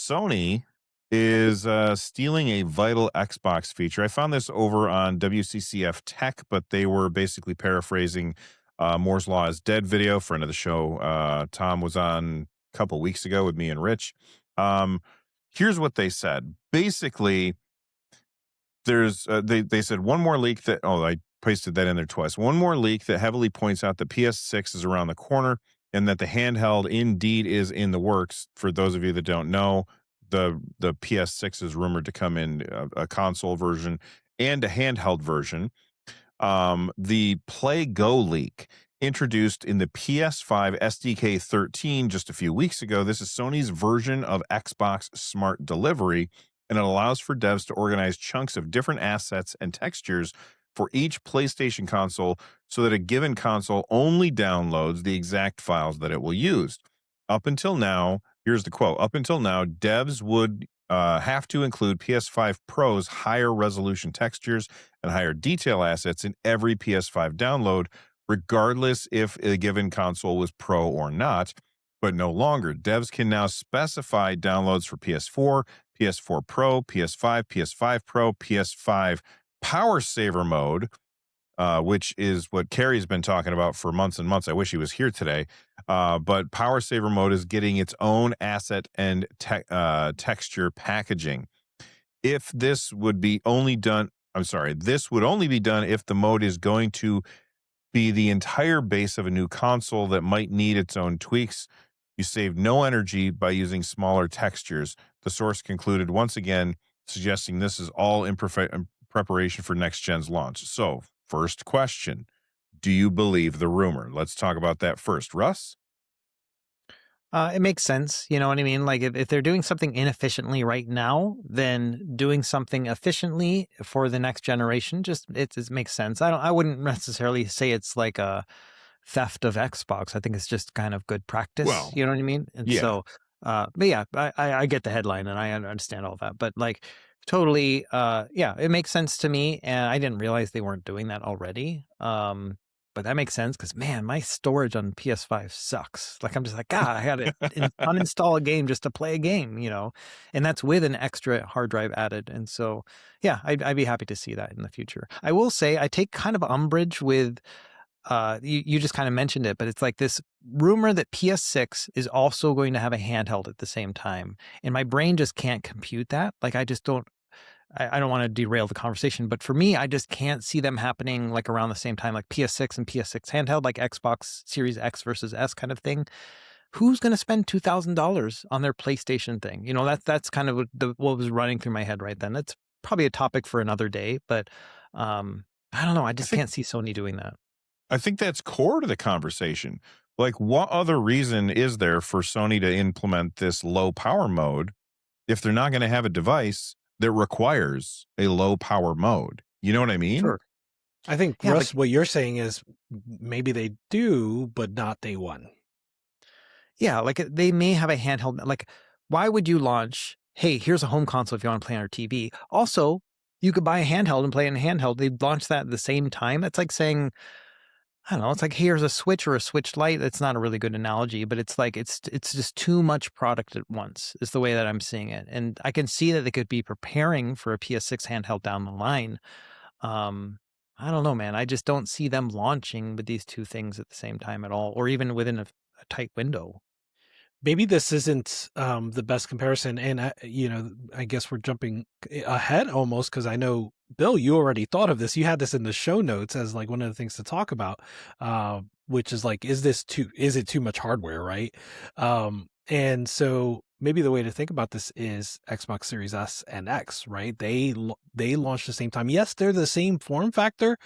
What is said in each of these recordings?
Sony is stealing a vital Xbox feature. I found this over on WCCF Tech, but they were basically paraphrasing Moore's Law is Dead video, friend of the show. Tom was on a couple weeks ago with me and Rich. Um, Here's what they said. Basically, they said one more leak that, I pasted that in there twice. One more leak that heavily points out the PS6 is around the corner and that the handheld indeed is in the works. For those of you that don't know, the PS6 is rumored to come in a console version and a handheld version. The PlayGo leak introduced in the PS5 SDK 13 just a few weeks ago. This is Sony's version of Xbox Smart Delivery, and it allows for devs to organize chunks of different assets and textures for each PlayStation console so that a given console only downloads the exact files that it will use. Up until now, here's the quote, up until now, devs would have to include PS5 Pro's higher resolution textures and higher detail assets in every PS5 download, regardless if a given console was Pro or not. But no longer. Devs can now specify downloads for PS4, PS4 Pro, PS5, PS5 Pro, PS5 Power Saver mode, which is what Carrie's been talking about for months and months. I wish he was here today. But Power Saver mode is getting its own asset and texture packaging. If this would be only done, this would only be done if the mode is going to be the entire base of a new console that might need its own tweaks. You save no energy by using smaller textures. The source concluded once again, suggesting this is all in preparation for next gen's launch. So, first question, do you believe the rumor? Let's talk about that first. Russ? It makes sense. You know what I mean? Like if they're doing something inefficiently right now, then doing something efficiently for the next generation, it makes sense. I wouldn't necessarily say it's like a theft of Xbox. I think it's just kind of good practice. Well, you know what I mean? And yeah. so, but yeah, I get the headline and I understand all that, but like totally, yeah, it makes sense to me. And I didn't realize they weren't doing that already. But that makes sense because, man, my storage on PS5 sucks. Like, I'm just like, God, I had to uninstall a game just to play a game, and that's with an extra hard drive added. And so, yeah, I'd be happy to see that in the future. I will say I take kind of umbrage with, you just kind of mentioned it, but it's like this rumor that PS6 is also going to have a handheld at the same time. And my brain just can't compute that. Like, I just don't. I don't want to derail the conversation, but for me, I just can't see them happening like around the same time, like PS6 and PS6 handheld, like Xbox Series X versus S kind of thing. Who's going to spend $2,000 on their PlayStation thing? That's kind of what was running through my head right then. That's probably a topic for another day, but I don't know. I just can't see Sony doing that. I think that's core to the conversation. Like, what other reason is there for Sony to implement this low power mode if they're not going to have a device that requires a low power mode? You know what I mean? Sure. I think, Russ, what you're saying is maybe they do, but not day one. Yeah, like they may have a handheld. Like, why would you launch, hey, here's a home console if you want to play on our TV? Also, you could buy a handheld and play in a handheld. They launch that at the same time. It's like saying, I don't know, it's like here's a Switch or a Switch Lite. That's not a really good analogy, but it's like it's just too much product at once is the way that I'm seeing it. And I can see that they could be preparing for a PS6 handheld down the line. I don't know, man. I just don't see them launching with these two things at the same time at all, or even within a tight window. Maybe this isn't the best comparison. And, I guess we're jumping ahead almost because I know, Bill, you already thought of this. You had this in the show notes as like one of the things to talk about, which is like, is it too much hardware, right? And so maybe the way to think about this is Xbox Series S and X, right? They launched the same time. Yes, they're the same form factor,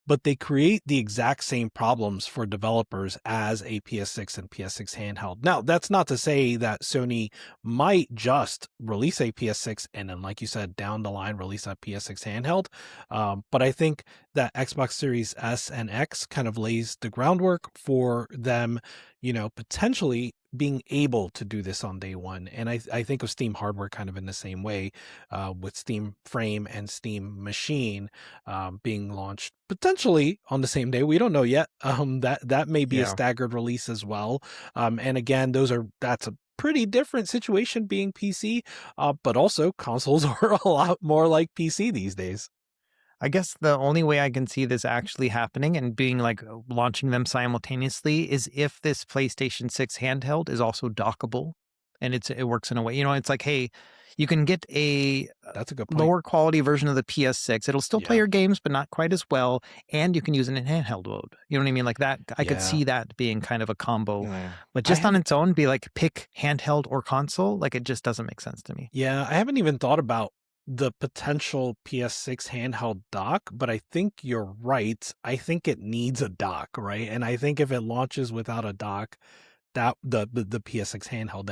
but they create the exact same problems for developers as a PS6 and PS6 handheld. Now, that's not to say that Sony might just release a PS6 and then, like you said, down the line, release a PS6 handheld. But I think that Xbox Series S and X kind of lays the groundwork for them, potentially being able to do this on day one. And I think of Steam hardware kind of in the same way, with Steam Frame and Steam Machine being launched potentially on the same day. We don't know yet. That may be a staggered release as well. And again, that's pretty different situation being PC, but also consoles are a lot more like PC these days. I guess the only way I can see this actually happening and being like launching them simultaneously is if this PlayStation 6 handheld is also dockable and it works in a way, it's like, hey, you can get a That's a good point. lower quality version of the PS6. It'll still play Yeah. your games, but not quite as well. And you can use it in handheld mode. You know what I mean? Like that, I could Yeah. see that being kind of a combo. Yeah. But just on its own, be like pick handheld or console. Like it just doesn't make sense to me. Yeah, I haven't even thought about the potential PS6 handheld dock, but I think you're right. I think it needs a dock, right? And I think if it launches without a dock, that the PS6 handheld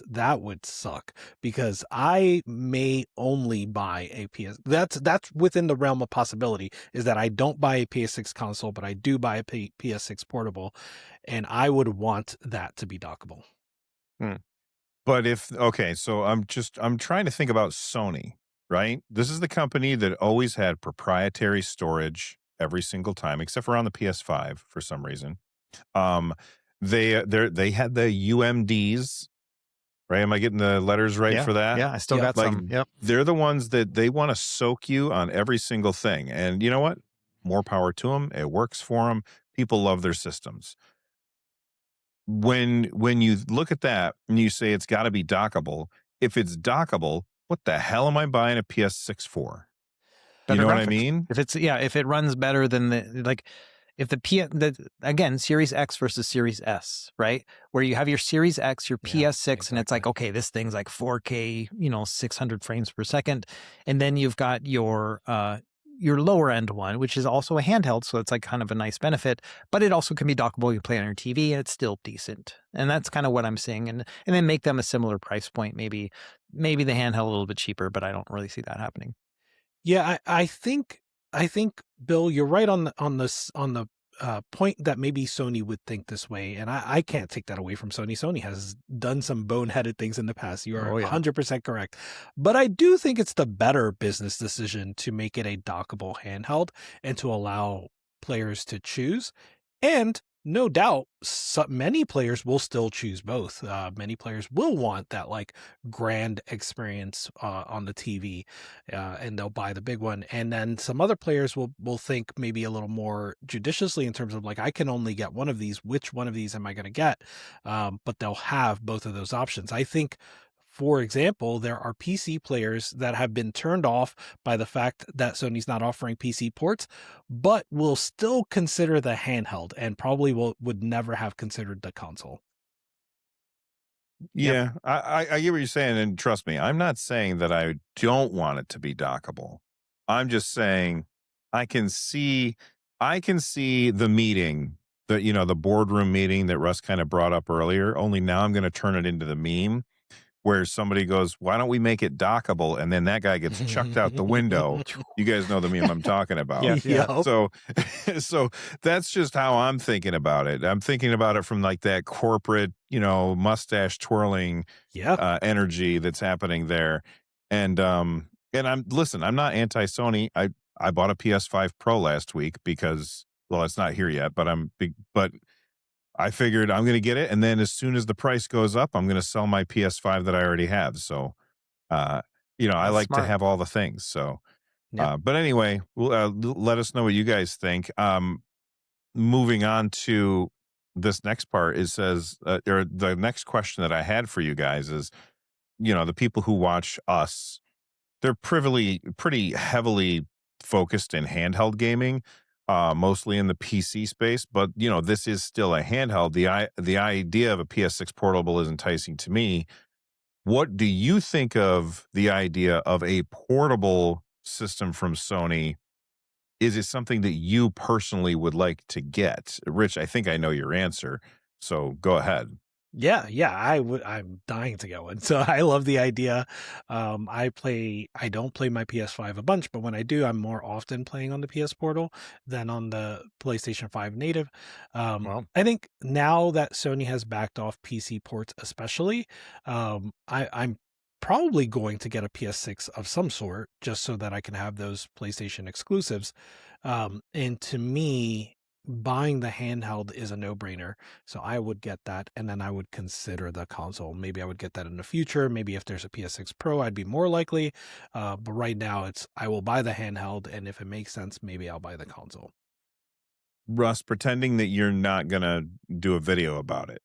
that would suck because I may only buy a PS. That's within the realm of possibility is that I don't buy a PS6 console, but I do buy a PS6 portable, and I would want that to be dockable. But so I'm trying to think about Sony, right? This is the company that always had proprietary storage every single time, except for on the PS5 for some reason. They had the UMDs, right? Am I getting the letters right Yeah, for that? yeah, I still got Like some. Yep. they're the ones that they want to soak you on every single thing. And you know what? More power to them. It works for them. People love their systems. When you look at that and you say it's got to be dockable, if it's dockable, what the hell am I buying a PS6 for? You Better know what I graphics. mean? If it runs better than if again, Series X versus Series S, right? Where you have your Series X, your Yeah, PS6, and it's like, okay, this thing's like 4K, 600 frames per second. And then you've got your lower end one, which is also a handheld. So it's like kind of a nice benefit, but it also can be dockable. You play on your TV and it's still decent. And that's kind of what I'm seeing. And then make them a similar price point. Maybe the handheld a little bit cheaper, but I don't really see that happening. Yeah, I think Bill, you're right on the point that maybe Sony would think this way, and I can't take that away from Sony. Sony has done some boneheaded things in the past. You are Oh, yeah. 100% correct, but I do think it's the better business decision to make it a dockable handheld and to allow players to choose. And no doubt, many players will still choose both. Many players will want that like grand experience on the TV, and they'll buy the big one. And then some other players will think maybe a little more judiciously in terms of like, I can only get one of these. Which one of these am I going to get? But they'll have both of those options. I think. For example, there are PC players that have been turned off by the fact that Sony's not offering PC ports, but will still consider the handheld and probably would never have considered the console. Yeah, I get what you're saying, and trust me, I'm not saying that I don't want it to be dockable. I'm just saying I can see the meeting that the boardroom meeting that Russ kind of brought up earlier. Only now I'm going to turn it into the meme where somebody goes, "Why don't we make it dockable?" And then that guy gets chucked out the window. You guys know the meme I'm talking about. Yeah. So, so that's just how I'm thinking about it. I'm thinking about it from like that corporate, mustache twirling energy that's happening there. And I'm not anti-Sony. I bought a PS5 Pro last week because, well, it's not here yet, but I figured I'm going to get it. And then as soon as the price goes up, I'm going to sell my PS5 that I already have. So, I like to smart. have all the things. So, Yep. but anyway, let us know what you guys think. Moving on to this next part, it says, or the next question that I had for you guys is, the people who watch us, they're pretty heavily focused in handheld gaming, mostly in the PC space. But this is still a handheld. The idea of a PS6 portable is enticing to me. What do you think of the idea of a portable system from Sony? Is it something that you personally would like to get? Rich, I think I know your answer, so go ahead. Yeah, I would. I'm dying to get one. So I love the idea. I don't play my PS5 a bunch, but when I do, I'm more often playing on the PS Portal than on the PlayStation 5 native. Well, I think now that Sony has backed off PC ports, especially, I'm probably going to get a PS6 of some sort just so that I can have those PlayStation exclusives. And to me, buying the handheld is a no-brainer. So I would get that, and then I would consider the console. Maybe I would get that in the future. Maybe if there's a PS6 Pro, I'd be more likely. But right now, I will buy the handheld, and if it makes sense, maybe I'll buy the console. Russ, pretending that you're not going to do a video about it.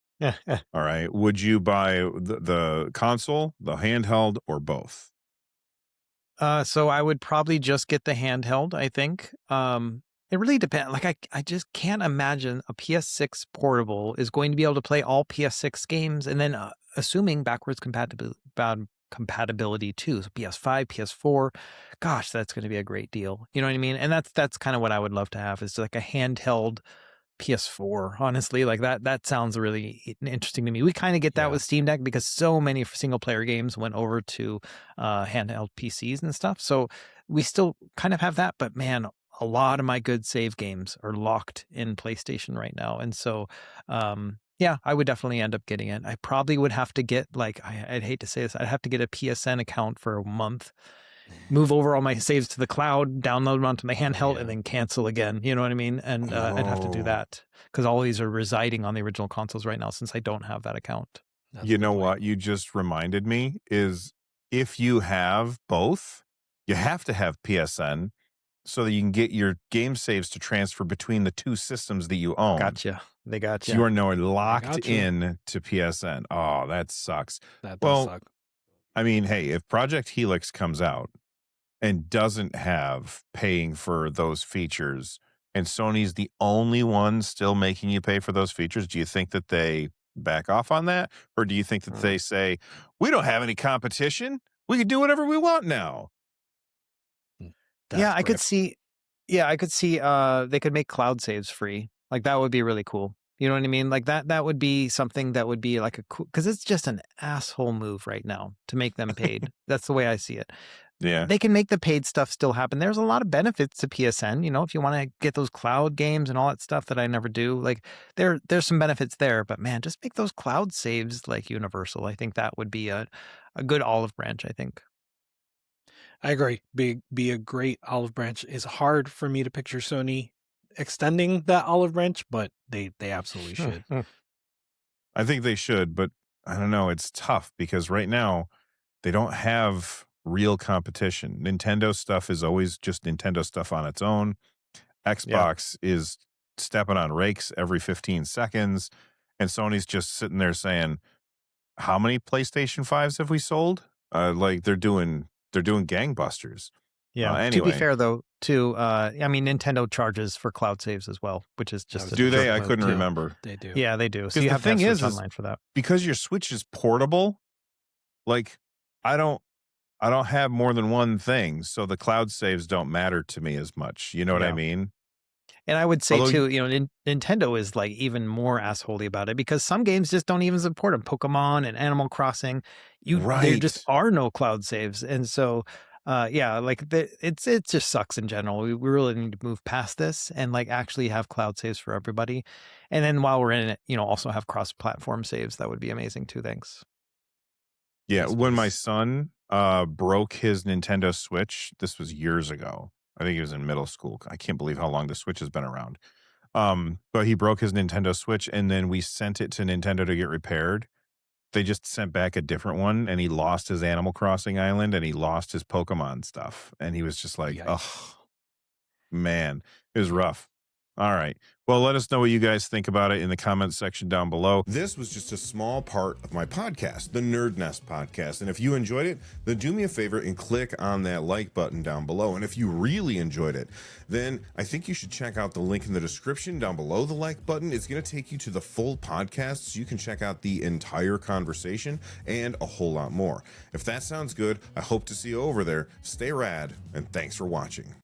All right. Would you buy the console, the handheld, or both? So I would probably just get the handheld, I think. It really depends. Like I just can't imagine a PS6 portable is going to be able to play all PS6 games, and then assuming backwards compatibility too. So PS5, PS4, gosh, that's going to be a great deal. You know what I mean? And that's kind of what I would love to have, is like a handheld PS4. Honestly, like that sounds really interesting to me. We kind of get that Yeah. with Steam Deck because so many single player games went over to handheld PCs and stuff. So we still kind of have that, but man, a lot of my good save games are locked in PlayStation right now. And so yeah, I would definitely end up getting it. I probably would have to get, like, I'd hate to say this, I'd have to get a PSN account for a month, move over all my saves to the cloud, download them onto my handheld, Yeah. and then cancel again. You know what I mean? And I'd have to do Oh. that because all these are residing on the original consoles right now since I don't have that account. That's a You good know point. what you just reminded me is, if you have both, you have to have PSN so that you can get your game saves to transfer between the two systems that you own. Gotcha. They got So you. you are now locked gotcha. in to PSN. Oh, that sucks. That does Well, suck. I mean, hey, if Project Helix comes out and doesn't have paying for those features, and Sony's the only one still making you pay for those features, do you think that they back off on that? Or do you think that they say, we don't have any competition, we can do whatever we want now? Yeah, I could Desperate. see. Yeah, I could see. They could make cloud saves free. Like that would be really cool. You know what I mean? Like that would be something that would be like a cool, because it's just an asshole move right now to make them paid. That's the way I see it. Yeah. They can make the paid stuff still happen. There's a lot of benefits to PSN. You know, if you want to get those cloud games and all that stuff that I never do, like there's some benefits there. But man, just make those cloud saves like universal. I think that would be a good olive branch, I think. I agree. Be a great olive branch. Is hard for me to picture Sony extending that olive branch, but they absolutely should. I think they should, but I don't know. It's tough because right now they don't have real competition. Nintendo stuff is always just Nintendo stuff on its own. Xbox is stepping on rakes every 15 seconds. And Sony's just sitting there saying, how many PlayStation 5s have we sold? Like they're doing gangbusters. Yeah. To Anyway. be fair, though, too, I mean, Nintendo charges for cloud saves as well, which is just Do they? jerk I move, couldn't too. remember. They do. Yeah, they do. So Because you the have to thing have is Switch Online for that. because your Switch is portable, like I don't have more than one thing, so the cloud saves don't matter to me as much. You know what I Yeah. mean? And I would say Although- too, you know, Nintendo is like even more assholey about it because some games just don't even support them. Pokemon and Animal Crossing, there just are no cloud saves, and so yeah, like it just sucks in general. We really need to move past this and like actually have cloud saves for everybody, and then while we're in it, you know, also have cross-platform saves. That would be amazing too. Thanks. Yeah, Yes, when my please. son broke his Nintendo Switch, this was years ago. I think he was in middle school. I can't believe how long the Switch has been around. But he broke his Nintendo Switch, and then we sent it to Nintendo to get repaired. They just sent back a different one, and he lost his Animal Crossing island, and he lost his Pokemon stuff. And he was just like, Yikes. oh, man, it was rough. All right. Well, let us know what you guys think about it in the comments section down below. This was just a small part of my podcast, the Nerd Nest podcast. And if you enjoyed it, then do me a favor and click on that like button down below. And if you really enjoyed it, then I think you should check out the link in the description down below the like button. It's going to take you to the full podcast so you can check out the entire conversation and a whole lot more. If that sounds good, I hope to see you over there. Stay rad, and thanks for watching.